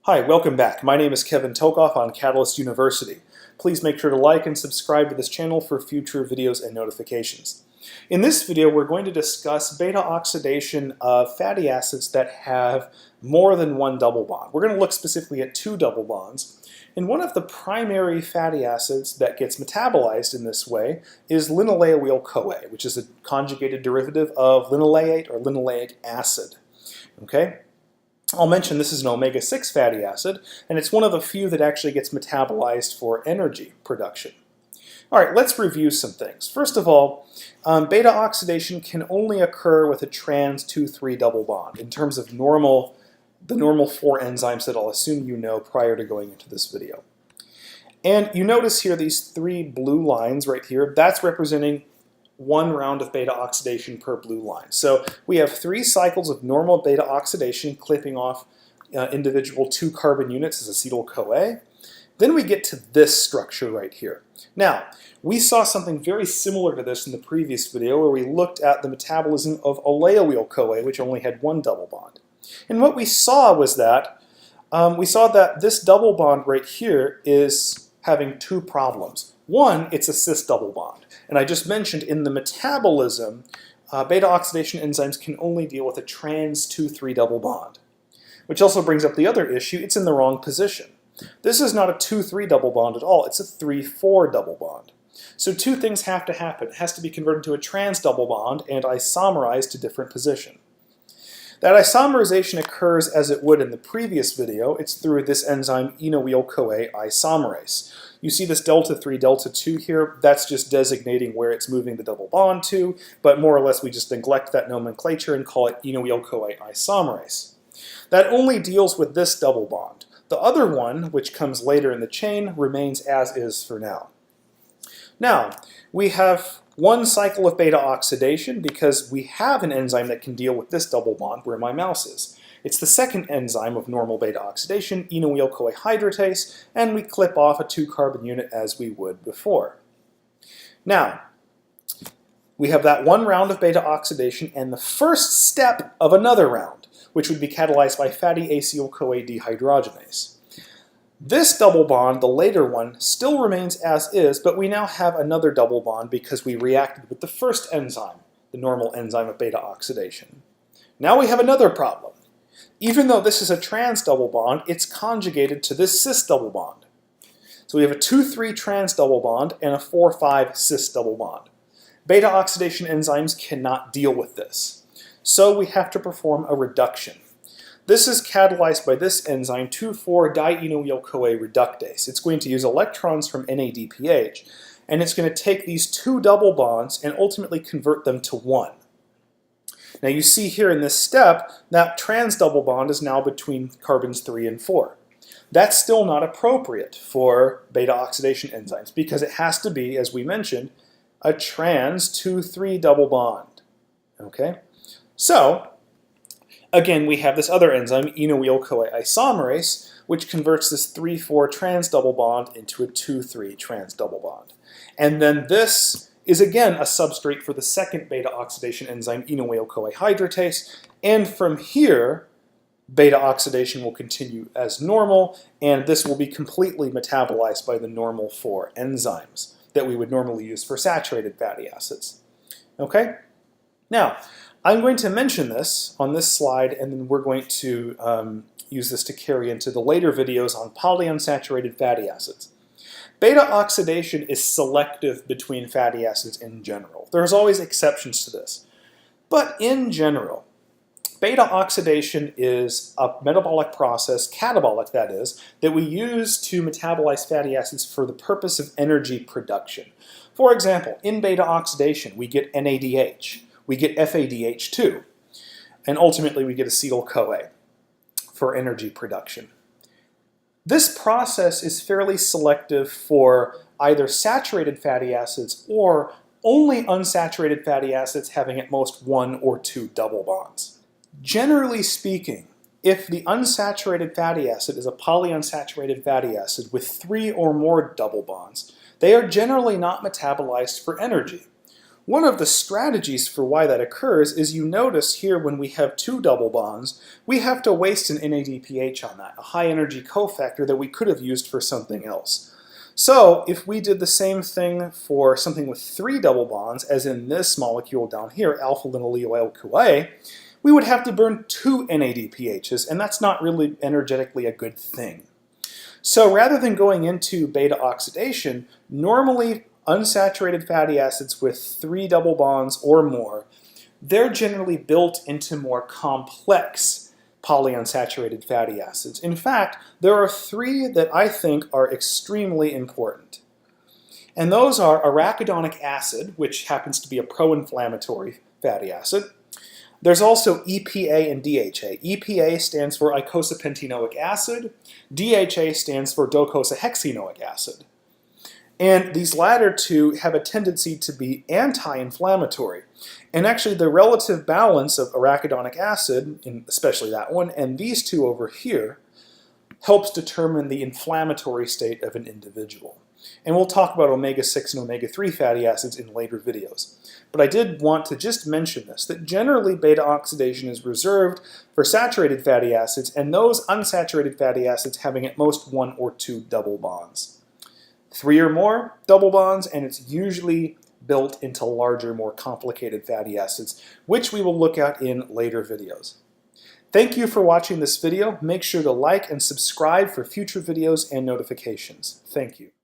Hi, welcome back. My name is Kevin Tokoph on Catalyst University. Please make sure to like and subscribe to this channel for future videos and notifications. In this video, we're going to discuss beta-oxidation of fatty acids that have more than one double bond. We're going to look specifically at two double bonds. And one of the primary fatty acids that gets metabolized in this way is linoleic-CoA, which is a conjugated derivative of linoleic or linoleic acid. Okay? I'll mention this is an omega-6 fatty acid, and it's one of the few that actually gets metabolized for energy production. All right, let's review some things. First of all, beta-oxidation can only occur with a trans 2,3 double bond in terms of the normal 4 enzymes that I'll assume you know prior to going into this video. And you notice here these 3 blue lines right here, that's representing 1 round of beta-oxidation per blue line. So we have 3 cycles of normal beta-oxidation clipping off individual 2 carbon units as acetyl-CoA. Then we get to this structure right here. Now, we saw something very similar to this in the previous video where we looked at the metabolism of oleoyl-CoA, which only had 1 double bond. And what we saw was that this double bond right here is having 2 problems. One, it's a cis double bond. And I just mentioned in the metabolism, beta-oxidation enzymes can only deal with a trans 2,3 double bond. Which also brings up the other issue, it's in the wrong position. This is not a 2,3 double bond at all, it's a 3,4 double bond. So 2 things have to happen. It has to be converted to a trans double bond and isomerized to different position. That isomerization occurs as it would in the previous video. It's through this enzyme enoyl-CoA isomerase. You see this delta 3, delta 2 here. That's just designating where it's moving the double bond to, but more or less we just neglect that nomenclature and call it enoyl-CoA isomerase. That only deals with this double bond. The other one, which comes later in the chain, remains as is for now. Now, we have 1 cycle of beta-oxidation because we have an enzyme that can deal with this double bond where my mouse is. It's the second enzyme of normal beta-oxidation, enoyl-CoA hydratase, and we clip off a 2 carbon unit as we would before. Now, we have that 1 round of beta-oxidation and the first step of another round, which would be catalyzed by fatty acyl-CoA dehydrogenase. This double bond, the later one, still remains as is, but we now have another double bond because we reacted with the first enzyme, the normal enzyme of beta-oxidation. Now we have another problem. Even though this is a trans double bond, it's conjugated to this cis double bond. So we have a 2,3 trans double bond and a 4,5 cis double bond. Beta-oxidation enzymes cannot deal with this. So we have to perform a reduction. This is catalyzed by this enzyme 2,4-dienoyl-CoA reductase. It's going to use electrons from NADPH, and it's going to take these 2 double bonds and ultimately convert them to 1. Now you see here in this step, that trans double bond is now between carbons 3 and 4. That's still not appropriate for beta-oxidation enzymes because it has to be, as we mentioned, a trans 2,3 double bond. Okay? So, again, we have this other enzyme, enoyl-CoA isomerase, which converts this 3,4 trans double bond into a 2,3 trans double bond. And then this is again a substrate for the second beta-oxidation enzyme, enoyl-CoA hydratase, and from here, beta-oxidation will continue as normal, and this will be completely metabolized by the normal 4 enzymes that we would normally use for saturated fatty acids. Okay? Now, I'm going to mention this on this slide, and then we're going to use this to carry into the later videos on polyunsaturated fatty acids. Beta-oxidation is selective between fatty acids in general. There's always exceptions to this. But in general, beta-oxidation is a metabolic process, catabolic that is, that we use to metabolize fatty acids for the purpose of energy production. For example, in beta-oxidation, we get NADH. We get FADH2, and ultimately we get acetyl-CoA for energy production. This process is fairly selective for either saturated fatty acids or only unsaturated fatty acids having at most 1 or 2 double bonds. Generally speaking, if the unsaturated fatty acid is a polyunsaturated fatty acid with 3 or more double bonds, they are generally not metabolized for energy. One of the strategies for why that occurs is you notice here when we have two double bonds, we have to waste an NADPH on that, a high energy cofactor that we could have used for something else. So if we did the same thing for something with three double bonds, as in this molecule down here, alpha linoleic-CoA, we would have to burn two NADPHs, and that's not really energetically a good thing. So rather than going into beta oxidation, normally unsaturated fatty acids with three double bonds or more, they're generally built into more complex polyunsaturated fatty acids. In fact, there are three that I think are extremely important. And those are arachidonic acid, which happens to be a pro-inflammatory fatty acid. There's also EPA and DHA. EPA stands for eicosapentaenoic acid. DHA stands for docosahexaenoic acid. And these latter two have a tendency to be anti-inflammatory. And actually the relative balance of arachidonic acid, especially that one, and these two over here, helps determine the inflammatory state of an individual. And we'll talk about omega-6 and omega-3 fatty acids in later videos. But I did want to just mention this, that generally beta oxidation is reserved for saturated fatty acids and those unsaturated fatty acids having at most one or two double bonds. Three or more double bonds, and it's usually built into larger, more complicated fatty acids, which we will look at in later videos. Thank you for watching this video. Make sure to like and subscribe for future videos and notifications. Thank you.